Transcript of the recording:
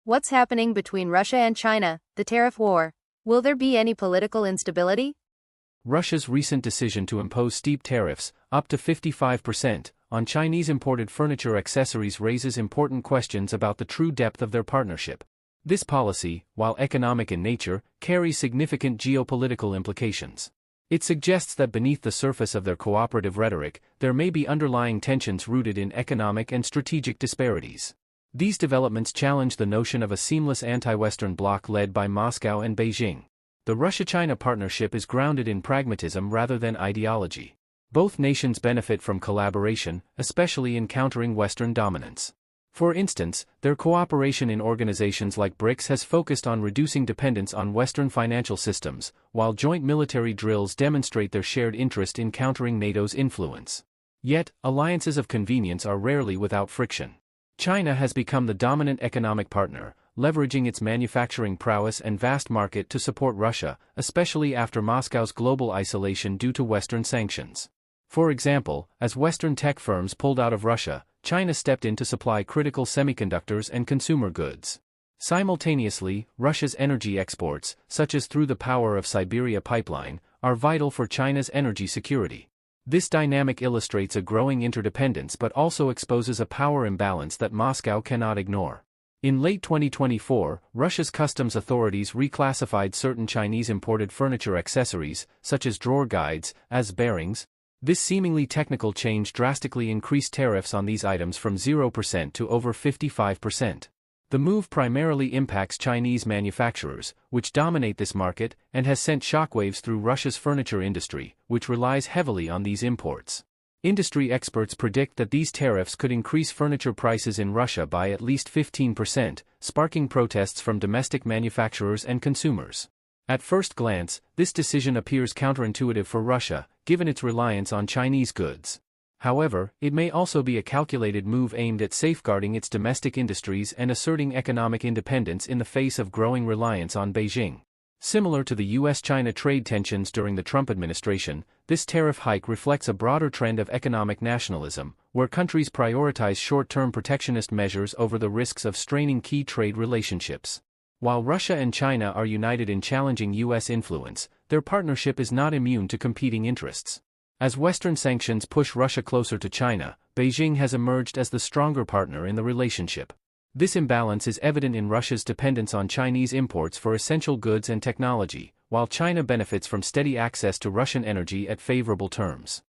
What's happening between Russia and China, the tariff war? Will there be any political instability? Russia's recent decision to impose steep tariffs, up to 55%, on Chinese imported furniture accessories raises important questions about the true depth of their partnership. This policy, while economic in nature, carries significant geopolitical implications. It suggests that beneath the surface of their cooperative rhetoric, there may be underlying tensions rooted in economic and strategic disparities. These developments challenge the notion of a seamless anti-Western bloc led by Moscow and Beijing. The Russia-China partnership is grounded in pragmatism rather than ideology. Both nations benefit from collaboration, especially in countering Western dominance. For instance, their cooperation in organizations like BRICS has focused on reducing dependence on Western financial systems, while joint military drills demonstrate their shared interest in countering NATO's influence. Yet, alliances of convenience are rarely without friction. China has become the dominant economic partner, leveraging its manufacturing prowess and vast market to support Russia, especially after Moscow's global isolation due to Western sanctions. For example, as Western tech firms pulled out of Russia, China stepped in to supply critical semiconductors and consumer goods. Simultaneously, Russia's energy exports, such as through the Power of Siberia pipeline, are vital for China's energy security. This dynamic illustrates a growing interdependence but also exposes a power imbalance that Moscow cannot ignore. In late 2024, Russia's customs authorities reclassified certain Chinese imported furniture accessories, such as drawer guides, as bearings. This seemingly technical change drastically increased tariffs on these items from 0% to over 55%. The move primarily impacts Chinese manufacturers, which dominate this market, and has sent shockwaves through Russia's furniture industry, which relies heavily on these imports. Industry experts predict that these tariffs could increase furniture prices in Russia by at least 15%, sparking protests from domestic manufacturers and consumers. At first glance, this decision appears counterintuitive for Russia, given its reliance on Chinese goods. However, it may also be a calculated move aimed at safeguarding its domestic industries and asserting economic independence in the face of growing reliance on Beijing. Similar to the US-China trade tensions during the Trump administration, this tariff hike reflects a broader trend of economic nationalism, where countries prioritize short-term protectionist measures over the risks of straining key trade relationships. While Russia and China are united in challenging US influence, their partnership is not immune to competing interests. As Western sanctions push Russia closer to China, Beijing has emerged as the stronger partner in the relationship. This imbalance is evident in Russia's dependence on Chinese imports for essential goods and technology, while China benefits from steady access to Russian energy at favorable terms.